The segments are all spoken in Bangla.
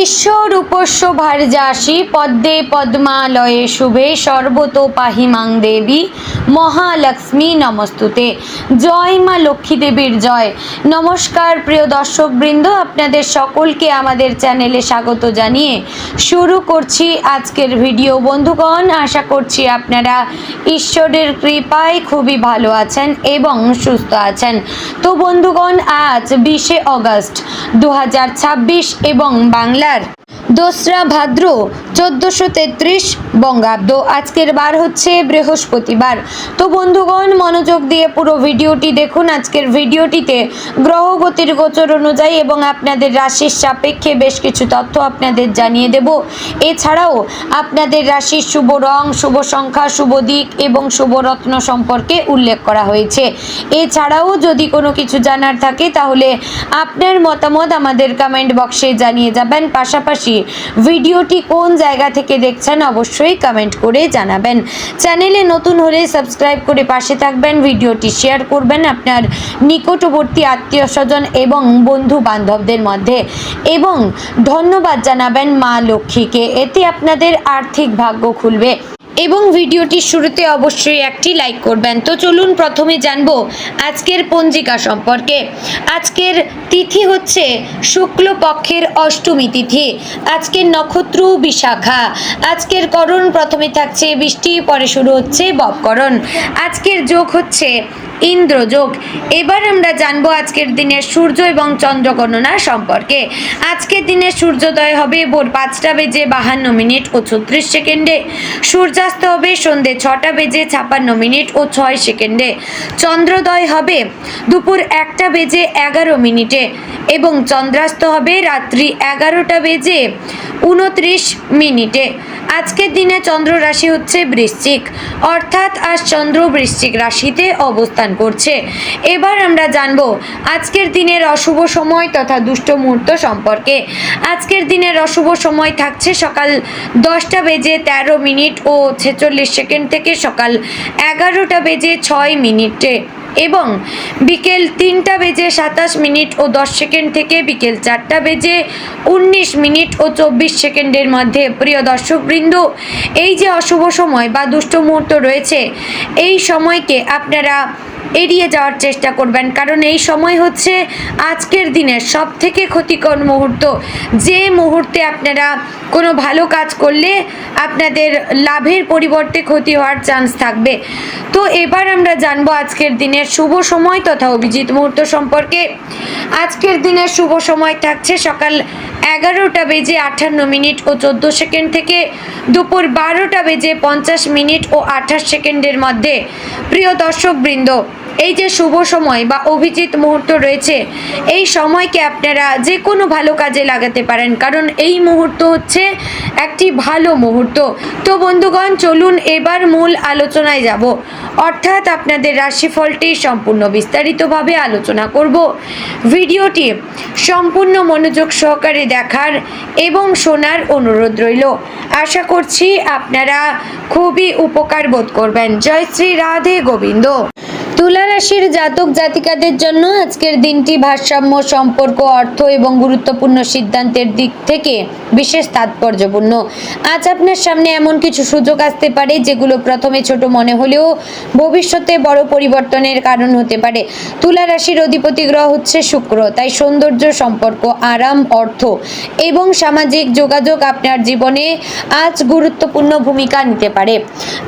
বিশ্বরূপস্য ভার্যাসি পদ্মে পদ্মালয়ে শুভে সর্বতোপাহিমাং দেবী মহালক্ষ্মী নমস্তুতে। জয় মা লক্ষ্মী দেবীর জয়। নমস্কার প্রিয় দর্শকবৃন্দ, আপনাদের সকলকে আমাদের চ্যানেলে স্বাগত জানিয়ে শুরু করছি আজকের ভিডিও। বন্ধুগণ, আশা করছি আপনারা ঈশ্বরের কৃপায় খুবই ভালো আছেন এবং সুস্থ আছেন। তো বন্ধুগণ, আজ 20শে অগস্ট 2026 এবং বাংলার 2রা ভাদ্র 1433 বঙ্গাব্দ। আজকের বার হচ্ছে বৃহস্পতিবার। তো বন্ধুগণ, মনোযোগ দিয়ে পুরো ভিডিওটি দেখুন। আজকের ভিডিওটিতে গ্রহগতির গোচর অনুযায়ী এবং আপনাদের রাশির সাপেক্ষে বেশ কিছু তথ্য আপনাদের জানিয়ে দেব। এছাড়াও আপনাদের রাশির শুভ রং, শুভ সংখ্যা, শুভ দিক এবং শুভ রত্ন সম্পর্কে উল্লেখ করা হয়েছে। এছাড়াও যদি কোনো কিছু জানার থাকে তাহলে আপনার মতামত আমাদের কমেন্ট বক্সে জানিয়ে যাবেন। পাশাপাশি ভিডিওটি কোন জায়গা থেকে দেখছেন অবশ্যই কমেন্ট করে জানাবেন। চ্যানেলে নতুন হলে সাবস্ক্রাইব করে পাশে থাকবেন, ভিডিওটি শেয়ার করবেন আপনার নিকটবর্তী আত্মীয় স্বজন এবং বন্ধু বান্ধবদের মধ্যে এবং ধন্যবাদ জানাবেন মা লক্ষ্মীকে। এতে আপনাদের আর্থিক ভাগ্য খুলবে এবং ভিডিওটির শুরুতে অবশ্যই একটি লাইক করবেন। তো চলুন প্রথমে জানবো আজকের পঞ্জিকা সম্পর্কে। আজকের তিথি হচ্ছে শুক্লপক্ষের অষ্টমী তিথি। আজকের নক্ষত্র বিশাখা। আজকের করণ প্রথমে থাকছে বৃষ্টি, পরে শুরু হচ্ছে ববকরণ। আজকের যোগ হচ্ছে ইন্দ্রযোগ। এবার আমরা জানবো আজকের দিনের সূর্য এবং চন্দ্র গণনা সম্পর্কে। আজকের দিনে সূর্যোদয় হবে ভোর 5টা বেজে 52 মিনিট ও 36 সেকেন্ডে। সূর্যাস্ত হবে সন্ধ্যে 6টা বেজে 56 মিনিট ও 6 সেকেন্ডে। চন্দ্রোদয় হবে দুপুর 1টা বেজে 11 মিনিটে এবং চন্দ্রাস্ত হবে রাত্রি 11টা বেজে 29 মিনিটে। আজকের দিনে চন্দ্র রাশি হচ্ছে বৃশ্চিক, অর্থাৎ আজ চন্দ্র বৃশ্চিক রাশিতে অবস্থান করছে। এবার আমরা জানবো আজকের দিনের অশুভ সময় তথা দুষ্ট মুহূর্ত সম্পর্কে। আজকের দিনের অশুভ সময় থাকছে সকাল 10টা বেজে 13 মিনিট ও 46 সেকেন্ড থেকে সকাল 11টা বেজে 6 মিনিটে এবং বিকেল 3টা বেজে 27 মিনিট ও 10 সেকেন্ড থেকে বিকেল 4টা বেজে 19 মিনিট ও 24 সেকেন্ডের মধ্যে। প্রিয় দর্শকবৃন্দ, এই যে অশুভ সময় বা দুষ্ট মুহূর্ত রয়েছে, এই সময়কে আপনারা এড়িয়ে যাওয়ার চেষ্টা করবেন, কারণ এই সময় হচ্ছে আজকের দিনের সব থেকে ক্ষতিকর মুহূর্ত। যে মুহূর্তে আপনারা কোনো ভালো কাজ করলে আপনাদের লাভের পরিবর্তে ক্ষতি হওয়ার চান্স থাকবে। তো এবার আমরা জানবো আজকের দিনের শুভ সময় তথা অভিজিৎ মুহূর্ত সম্পর্কে। আজকের দিনের শুভ সময় থাকছে সকাল 11টা বেজে 58 মিনিট ও 14 সেকেন্ড থেকে দুপুর 12টা বেজে 50 মিনিট ও 28 সেকেন্ডের মধ্যে। প্রিয় দর্শকবৃন্দ, এই যে শুভ সময় বা অভিজিৎ মুহূর্ত রয়েছে, এই সময়কে আপনারা যে কোনো ভালো কাজে লাগাতে পারেন, কারণ এই মুহূর্ত হচ্ছে একটি ভালো মুহূর্ত। তো বন্ধুগণ, চলুন এবার মূল আলোচনায় যাব, অর্থাৎ আপনাদের রাশিফলটি সম্পূর্ণ বিস্তারিতভাবে আলোচনা করব। ভিডিওটি সম্পূর্ণ মনোযোগ সহকারে দেখার এবং শোনার অনুরোধ রইল। আশা করছি আপনারা খুবই উপকার বোধ করবেন। জয় শ্রী রাধে গোবিন্দ। তুলা রাশির জাতক জাতিকাদের জন্য আজকের দিনটি ভারসাম্য, সম্পর্ক, অর্থ এবং গুরুত্বপূর্ণ সিদ্ধান্তের দিক থেকে বিশেষ তাৎপর্যপূর্ণ। আজ আপনার সামনে এমন কিছু সুযোগ আসতে পারে যেগুলো প্রথমে ছোট মনে হলেও ভবিষ্যতে বড় পরিবর্তনের কারণ হতে পারে। তুলা রাশির অধিপতি গ্রহ হচ্ছে শুক্র, তাই সৌন্দর্য, সম্পর্ক, আরাম, অর্থ এবং সামাজিক যোগাযোগ আপনার জীবনে আজ গুরুত্বপূর্ণ ভূমিকা নিতে পারে।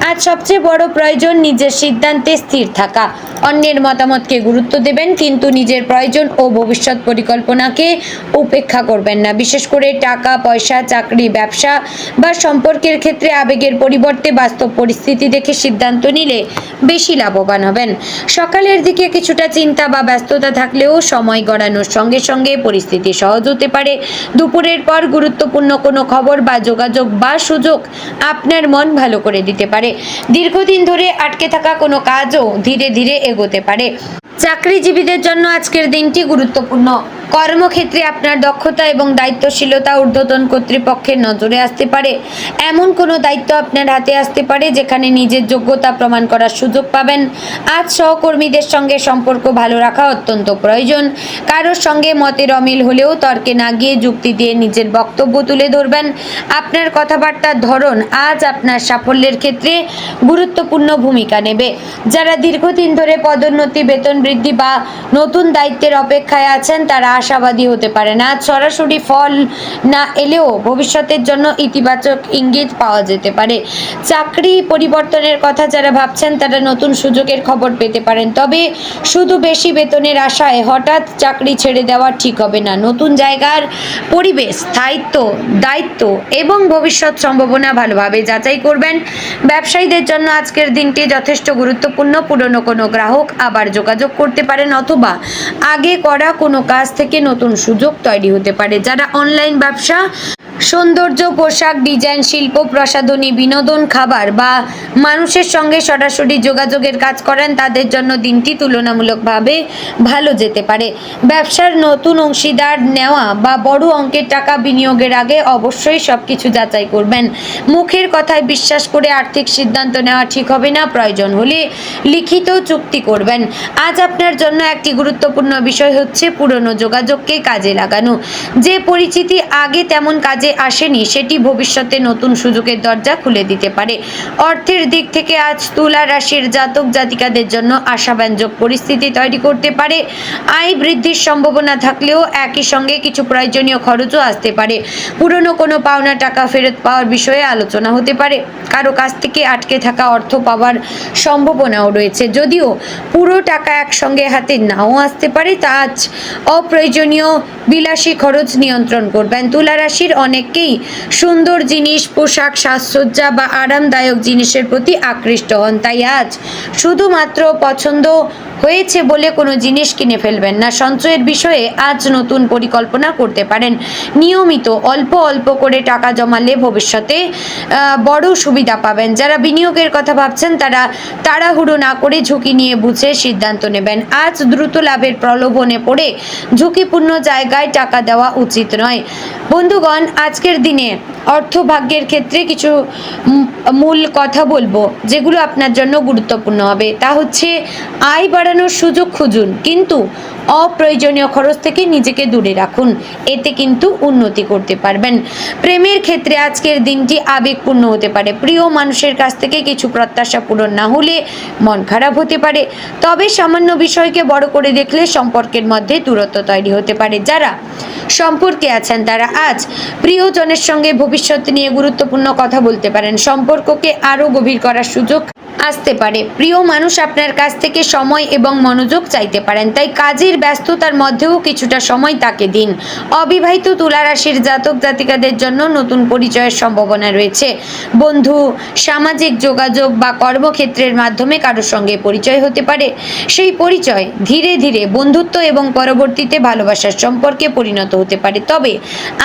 আজ সবচেয়ে বড় প্রয়োজন নিজের সিদ্ধান্তে স্থির থাকা। অন্যের মতামতকে গুরুত্ব দেবেন, কিন্তু নিজের প্রয়োজন ও ভবিষ্যৎ পরিকল্পনাকে উপেক্ষা করবেন না। বিশেষ করে টাকা পয়সা, চাকরি, ব্যবসা বা সম্পর্কের ক্ষেত্রে আবেগের পরিবর্তে বাস্তব পরিস্থিতি দেখে সিদ্ধান্ত নিলে বেশি লাভবান হবেন। সকালের দিকে কিছুটা চিন্তা বা ব্যস্ততা থাকলেও সময় গড়ানোর সঙ্গে সঙ্গে পরিস্থিতি সহজ হতে পারে। দুপুরের পর গুরুত্বপূর্ণ কোনো খবর বা যোগাযোগ বা সুযোগ আপনার মন ভালো করে দিতে পারে। দীর্ঘদিন ধরে আটকে থাকা কোনো কাজও ধীরে ধীরে এগোতে পারে। চাকরিজীবীদের জন্য আজকের দিনটি গুরুত্বপূর্ণ। কর্মক্ষেত্রে আপনার দক্ষতা এবং দায়িত্বশীলতা ঊর্ধ্বতন কর্তৃপক্ষের নজরে আসতে পারে। এমন কোনো দায়িত্ব আপনার হাতে আসতে পারে যেখানে নিজের যোগ্যতা প্রমাণ করার সুযোগ পাবেন। আজ সহকর্মীদের সঙ্গে সম্পর্ক ভালো রাখা অত্যন্ত প্রয়োজন। কারোর সঙ্গে মতের অমিল হলেও তর্কে না গিয়ে যুক্তি দিয়ে নিজের বক্তব্য তুলে ধরবেন। আপনার কথাবার্তার ধরন আজ আপনার সাফল্যের ক্ষেত্রে গুরুত্বপূর্ণ ভূমিকা নেবে। যারা দীর্ঘদিন ধরে পদোন্নতি, বেতন বৃদ্ধি বা নতুন দায়িত্বের অপেক্ষায় আছেন তারা আশাবাদী হতে পারেন। আজ সরাসরি ফল না এলেও ভবিষ্যতের জন্য ইতিবাচক ইঙ্গিত পাওয়া যেতে পারে। চাকরি পরিবর্তনের কথা যারা ভাবছেন তারা নতুন সুযোগের খবর পেতে পারেন, তবে শুধু বেশি বেতনের আশায় হঠাৎ চাকরি ছেড়ে দেওয়া ঠিক হবে না। নতুন জায়গার পরিবেশ, স্থায়িত্ব, দায়িত্ব এবং ভবিষ্যৎ সম্ভাবনা ভালোভাবে যাচাই করবেন। ব্যবসায়ীদের জন্য আজকের দিনটি যথেষ্ট গুরুত্বপূর্ণ। পুরনো কোনো গ্রাহক আবার যোগাযোগ করতে পারেন অথবা আগে করা কোনো কাজ থেকে নতুন সুযোগ তৈরি হতে পারে। যারা অনলাইন ব্যবসা, সৌন্দর্য, পোশাক ডিজাইন, শিল্প, প্রসাধনী, বিনোদন, খাবার বা মানুষের সঙ্গে সরাসরি যোগাযোগের কাজ করেন তাদের জন্য দিনটি তুলনামূলকভাবে ভালো যেতে পারে। ব্যবসার নতুন অংশীদার নেওয়া বা বড় অঙ্কের টাকা বিনিয়োগের আগে অবশ্যই সবকিছু যাচাই করবেন। মুখের কথায় বিশ্বাস করে আর্থিক সিদ্ধান্ত নেওয়া ঠিক হবে না। প্রয়োজন হলে লিখিত চুক্তি করবেন। আজ আপনার জন্য একটি গুরুত্বপূর্ণ বিষয় হচ্ছে পুরনো যোগাযোগকে কাজে লাগানো। যে পরিচিতি আগে তেমন কাজে আসেনি সেটি ভবিষ্যতে নতুন সুযোগের দরজা খুলে দিতে পারে। অর্থের দিক থেকে আজ তুলা রাশির জাতক জাতিকাদের জন্য আশাব্যঞ্জক পরিস্থিতি তৈরি করতে পারে। আয় বৃদ্ধির সম্ভাবনা থাকলেও একই সঙ্গে কিছু প্রয়োজনীয় খরচও আসতে পারে। পুরনো কোনো পাওনা টাকা ফেরত পাওয়ার বিষয়ে আলোচনা হতে পারে। কারো কাছ থেকে আটকে থাকা অর্থ পাওয়ার সম্ভাবনাও রয়েছে। যদিও পুরো টাকা একসঙ্গে হাতে নাও আসতে পারে, তা আজ অপ্রয়োজনীয় বিলাসী খরচ নিয়ন্ত্রণ করবেন। তুলা রাশির অনেকেই সুন্দর জিনিস, পোশাক, সাজসজ্জা বা আরামদায়ক জিনিসের প্রতি আকৃষ্ট হন। তাই আজ শুধুমাত্র পছন্দ হয়েছে বলে কোনো জিনিস কিনে ফেলবেন না। সঞ্চয়ের বিষয়ে আজ নতুন পরিকল্পনা করতে পারেন। নিয়মিত অল্প অল্প করে টাকা জমালে ভবিষ্যতে বড় সুবিধা পাবেন। যারা বিনিয়োগের কথা ভাবছেন তারা তাড়াহুড়ো না করে ঝুঁকি নিয়ে বুঝে সিদ্ধান্ত নেবেন। আজ দ্রুত লাভের প্রলোভনে পড়ে ঝুঁকিপূর্ণ জায়গায় টাকা দেওয়া উচিত নয়। বন্ধুগণ, আজকের দিনে অর্থভাগ্যের ক্ষেত্রে কিছু মূল কথা বলবো যেগুলো আপনার জন্য গুরুত্বপূর্ণ হবে। তা হচ্ছে, আয় বাড়ানোর সুযোগ খুঁজুন, কিন্তু অপ্রয়োজনীয় খরচ থেকে নিজেকে দূরে রাখুন। এতে কিন্তু উন্নতি করতে পারবেন। প্রেমের ক্ষেত্রে আজকের দিনটি আবেগপূর্ণ হতে পারে। প্রিয় মানুষের কাছ থেকে কিছু প্রত্যাশা পূরণ না হলে মন খারাপ হতে পারে। তবে সামান্য বিষয়কে বড় করে দেখলে সম্পর্কের মধ্যে দূরত্ব তৈরি হতে পারে। যারা সম্পর্কে আছেন তারা আজ প্রিয়জনের সঙ্গে ভবিষ্যৎ নিয়ে গুরুত্বপূর্ণ কথা বলতে পারেন। সম্পর্ককে আরও গভীর করার সুযোগ আসতে পারে। প্রিয় মানুষ আপনার কাছ থেকে সময় এবং মনোযোগ চাইতে পারেন, তাই কাজের ব্যস্ততার মধ্যেও কিছুটা সময় তাকে দিন। অবিবাহিত তুলা রাশির জাতক জাতিকাদের জন্য নতুন পরিচয়ের সম্ভাবনা রয়েছে। বন্ধু, সামাজিক যোগাযোগ বা কর্মক্ষেত্রের মাধ্যমে কারোর সঙ্গে পরিচয় হতে পারে। সেই পরিচয় ধীরে ধীরে বন্ধুত্ব এবং পরবর্তীতে ভালোবাসার সম্পর্কে পরিণত হতে পারে। তবে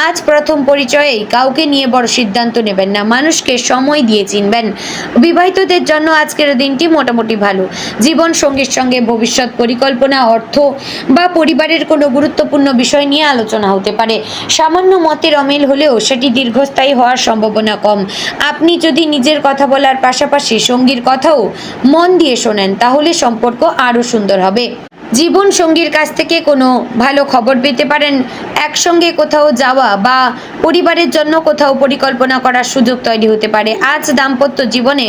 আজ প্রথম পরিচয়েই কাউকে নিয়ে বড় সিদ্ধান্ত নেবেন না। মানুষকে সময় দিয়ে চিনবেন। বিবাহিতদের জন্য আজকের দিনটি মোটামুটি ভালো। জীবন সঙ্গীর সঙ্গে ভবিষ্যৎ পরিকল্পনা, অর্থ বা পরিবারের কোনো গুরুত্বপূর্ণ বিষয় নিয়ে আলোচনা হতে পারে। সামান্য মতের অমিল হলেও সেটি দীর্ঘস্থায়ী হওয়ার সম্ভাবনা কম। আপনি যদি নিজের কথা বলার পাশাপাশি সঙ্গীর কথাও মন দিয়ে শোনেন তাহলে সম্পর্ক আরও সুন্দর হবে। জীবন সঙ্গীর কাছ থেকে কোনো ভালো খবর পেতে পারেন। একসঙ্গে কোথাও যাওয়া বা পরিবারের জন্য কোথাও পরিকল্পনা করার সুযোগ তৈরি হতে পারে। আজ দাম্পত্য জীবনে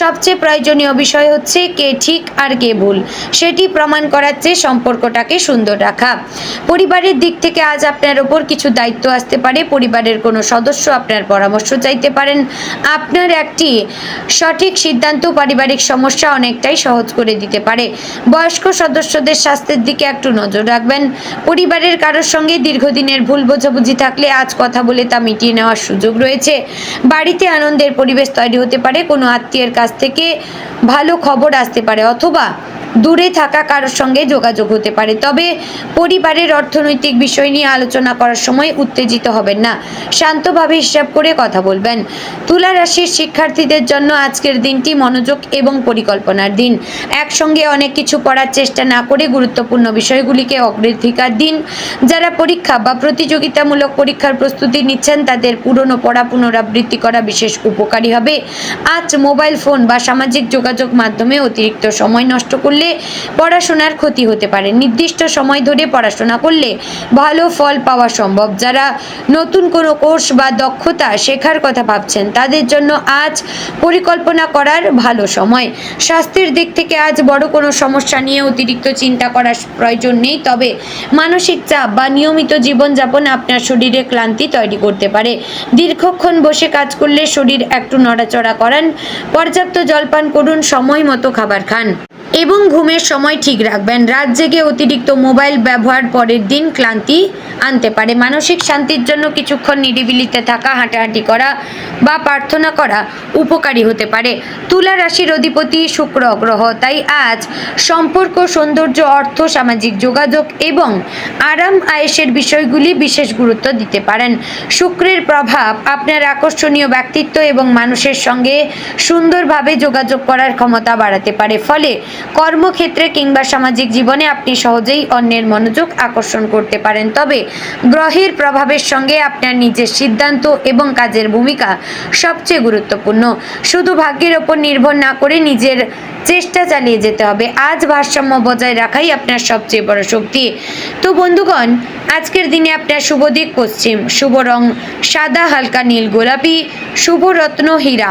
সবচেয়ে প্রয়োজনীয় বিষয় হচ্ছে কে ঠিক আর কে ভুল সেটি প্রমাণ করার চেয়ে সম্পর্কটাকে সুন্দর রাখা। পরিবারের দিক থেকে আজ আপনার ওপর কিছু দায়িত্ব আসতে পারে। পরিবারের কোনো সদস্য আপনার পরামর্শ চাইতে পারেন। আপনার একটি সঠিক সিদ্ধান্ত পারিবারিক সমস্যা অনেকটাই সহজ করে দিতে পারে। বয়স্ক সদস্যদের স্বাস্থ্যের দিকে একটু নজর রাখবেন। পরিবারের কারোর সঙ্গে দীর্ঘদিনের ভুল বোঝাবুঝি থাকলে আজ কথা বলে তা মিটিয়ে নেওয়ার সুযোগ রয়েছে। বাড়িতে আনন্দের পরিবেশ তৈরি হতে পারে। কোনো আত্মীয়ের কাছ থেকে ভালো খবর আসতে পারে অথবা দূরে থাকা কারোর সঙ্গে যোগাযোগ হতে পারে। তবে পরিবারের অর্থনৈতিক বিষয় নিয়ে আলোচনা করার সময় উত্তেজিত হবেন না, শান্তভাবে হিসাব করে কথা বলবেন। তুলা রাশির শিক্ষার্থীদের জন্য আজকের দিনটি মনোযোগ এবং পরিকল্পনার দিন। একসঙ্গে অনেক কিছু পড়ার চেষ্টা না করে গুরুত্বপূর্ণ বিষয়গুলিকে অগ্রাধিকার দিন। যারা পরীক্ষা বা প্রতিযোগিতামূলক পরীক্ষার প্রস্তুতি নিচ্ছেন তাদের পুরনো পড়া পুনরাবৃত্তি করা বিশেষ উপকারী হবে। আজ মোবাইল ফোন বা সামাজিক যোগাযোগ মাধ্যমে অতিরিক্ত সময় নষ্ট করলে পড়াশোনার ক্ষতি হতে পারে। নির্দিষ্ট সময় ধরে পড়াশোনা করলে ভালো ফল পাওয়া সম্ভব। যারা নতুন কোনো কোর্স বা দক্ষতা শেখার কথা ভাবছেন তাদের জন্য আজ পরিকল্পনা করার ভালো সময়। স্বাস্থ্যের দিক থেকে আজ বড় কোনো সমস্যা নিয়ে অতিরিক্ত চিন্তা করার প্রয়োজন নেই, তবে মানসিক চাপ বা নিয়মিত জীবনযাপন আপনার শরীরে ক্লান্তি তৈরি করতে পারে। দীর্ঘক্ষণ বসে কাজ করলে শরীর একটু নড়াচড়া করান। পর্যাপ্ত জলপান করুন, সময় মতো খাবার খান এবং ঘুমের সময় ঠিক রাখবেন। রাত জেগে অতিরিক্ত মোবাইল ব্যবহার পরের দিন ক্লান্তি আনতে পারে। মানসিক শান্তির জন্য কিছুক্ষণ নিরিবিলিতে থাকা, হাঁটাহাঁটি করা বা প্রার্থনা করা উপকারী হতে পারে। তুলা রাশির অধিপতি শুক্র গ্রহ, তাই আজ সম্পর্ক, সৌন্দর্য, অর্থ, সামাজিক যোগাযোগ এবং আরাম আয়েশের বিষয়গুলি বিশেষ গুরুত্ব দিতে পারেন। শুক্রের প্রভাব আপনার আকর্ষণীয় ব্যক্তিত্ব এবং মানুষের সঙ্গে সুন্দরভাবে যোগাযোগ করার ক্ষমতা বাড়াতে পারে। ফলে কর্মক্ষেত্রে কিংবা সামাজিক জীবনে আপনি সহজেই অন্যের মনোযোগ আকর্ষণ করতে পারেন। তবে গ্রহের প্রভাবের সঙ্গে আপনার নিজের সিদ্ধান্ত এবং কাজের ভূমিকা সবচেয়ে গুরুত্বপূর্ণ। শুধু ভাগ্যের ওপর নির্ভর না করে নিজের চেষ্টা চালিয়ে যেতে হবে। আজ ভারসাম্য বজায় রাখাই আপনার সবচেয়ে বড় শক্তি। তো বন্ধুগণ, আজকের দিনে আপনার শুভ দিক পশ্চিম, শুভ রং সাদা, হালকা নীল, গোলাপি, শুভ রত্ন হীরা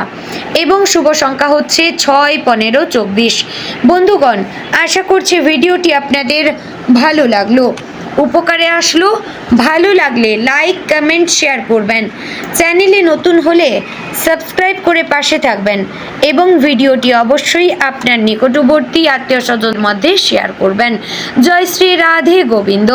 এবং শুভ সংখ্যা হচ্ছে 6, 15, 24। বন্ধুগণ, আশা করছি ভিডিওটি আপনাদের ভালো লাগলো, উপকারে আসলো। ভালো লাগলে লাইক, কমেন্ট, শেয়ার করবেন। চ্যানেলে নতুন হলে সাবস্ক্রাইব করে পাশে থাকবেন এবং ভিডিওটি অবশ্যই আপনার নিকটবর্তী আত্মীয় স্বজনের মধ্যে শেয়ার করবেন। জয় শ্রী রাধে গোবিন্দ।